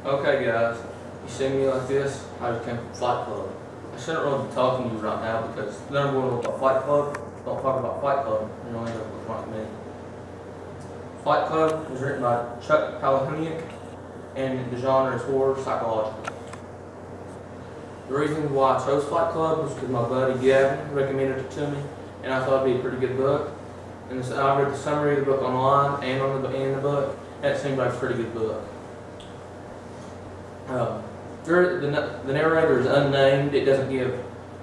Okay guys, you see me like this, I just came from Fight Club. I shouldn't really be talking to you right now because the number one rule about Fight Club, don't talk about Fight Club, and you'll end up with like me. Fight Club was written by Chuck Palahniuk, and the genre is horror psychological. The reason why I chose Fight Club was because my buddy Gavin recommended it to me, and I thought it'd be a pretty good book. And I read the summary of the book online and in the book, and it seemed like a pretty good book. The narrator is unnamed. It doesn't give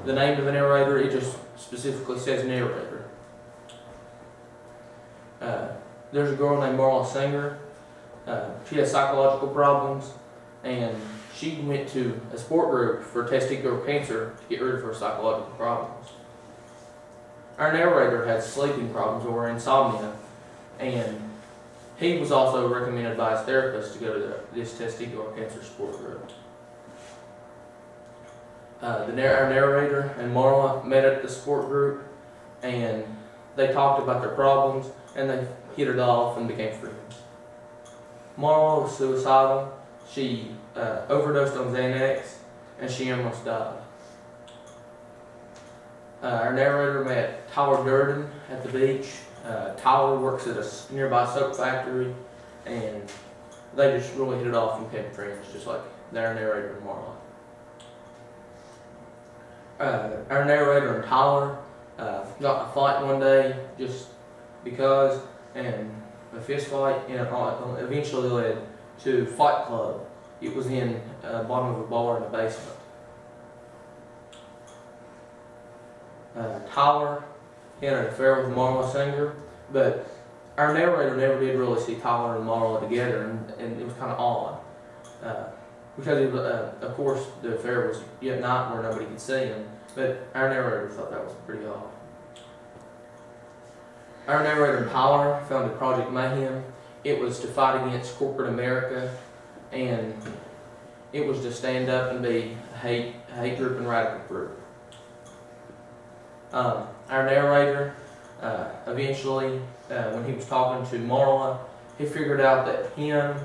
the name of the narrator. It just specifically says narrator. There's a girl named Marla Singer. She has psychological problems, and she went to a support group for testicular cancer to get rid of her psychological problems. Our narrator had sleeping problems or insomnia, and he was also recommended by his therapist to go to this testicular cancer support group. Our narrator and Marla met at the support group, and they talked about their problems, and they hit it off and became friends. Marla was suicidal. She overdosed on Xanax, and she almost died. Our narrator met Tyler Durden at the beach. Tyler works at a nearby soap factory, and they just really hit it off and became friends, just like their narrator and Marla. Our narrator and Tyler got in a fight one day just because, and a fist fight, and eventually led to Fight Club. It was in the bottom of a bar in the basement. Tyler had an affair with Marla Singer, but our narrator never did really see Tyler and Marla together, and it was kind of odd. Because it was, of course, the affair was at night where nobody could see him, but our narrator thought that was pretty odd. Our narrator and Tyler founded Project Mayhem. It was to fight against corporate America, and it was to stand up and be a hate group and radical group. Our narrator, eventually, when he was talking to Marla, he figured out that him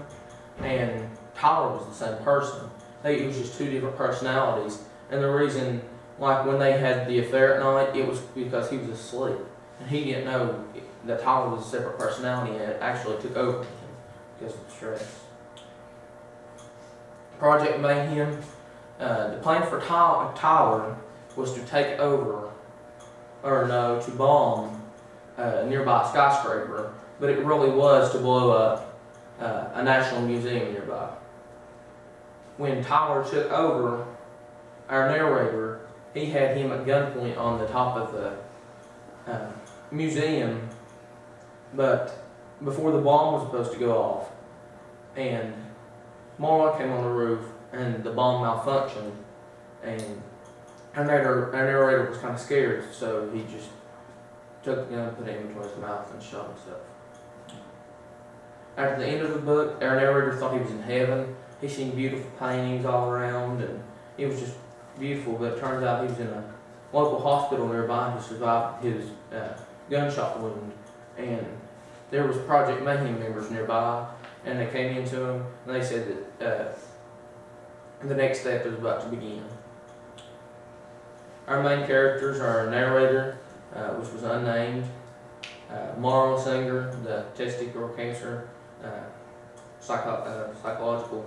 and Tyler was the same person. It was just two different personalities, and the reason, like when they had the affair at night, it was because he was asleep, and he didn't know that Tyler was a separate personality, and it actually took over him because of the stress. Project Mayhem, the plan for Tyler was to take over, or no, to bomb a nearby skyscraper, but it really was to blow up a national museum nearby. When Tyler took over, our narrator, he had him at gunpoint on the top of the museum, but before the bomb was supposed to go off, and Marla came on the roof, and the bomb malfunctioned, and our narrator was kind of scared, so he just took the gun, put it in between his mouth, and shot himself. After the end of the book, our narrator thought he was in heaven. He seen beautiful paintings all around, and it was just beautiful, but it turns out he was in a local hospital nearby who survived his gunshot wound, and there was Project Mayhem members nearby, and they came into him, and they said that the next step is about to begin. Our main characters are our narrator, which was unnamed, Marla Singer, the testicular cancer, psychological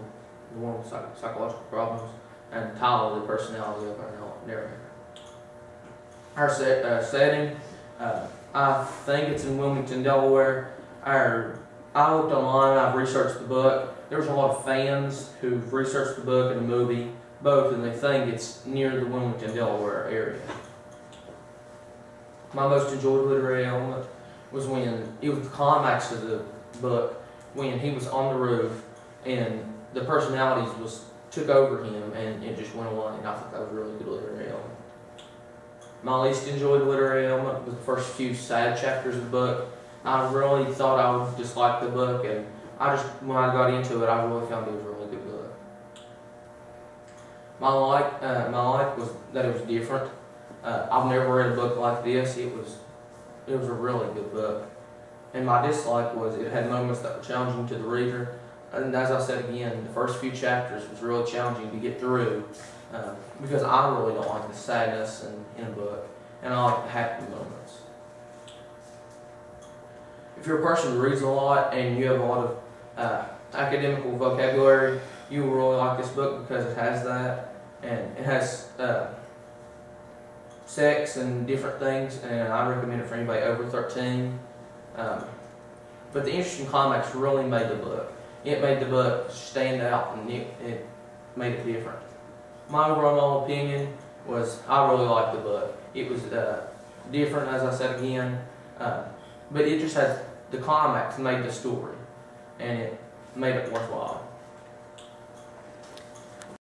problems, and Tyler, the personality of our narrator. Our setting, I think it's in Wilmington, Delaware. I looked online, I've researched the book. There's a lot of fans who've researched the book and the movie, both, and they think it's near the Wilmington, Delaware area. My most enjoyed literary element was when, it was the climax of the book, when he was on the roof and the personalities took over him and it just went away, and I thought that was a really good literary element. My least enjoyed literary element was the first few sad chapters of the book. I really thought I would dislike the book, and when I got into it, I really found it was a really good book. My like was that it was different. I've never read a book like this. It was a really good book. And my dislike was it had moments that were challenging to the reader, and as I said again, the first few chapters was really challenging to get through because I really don't like the sadness in a book, and I like the happy moments. If you're a person who reads a lot and you have a lot of academical vocabulary, you will really like this book because it has that, and it has sex and different things, and I recommend it for anybody over 13. But the interesting climax really made the book. It made the book stand out, and it made it different. My overall opinion was I really liked the book. It was different, as I said again, but it just had the climax made the story, and it made it worthwhile.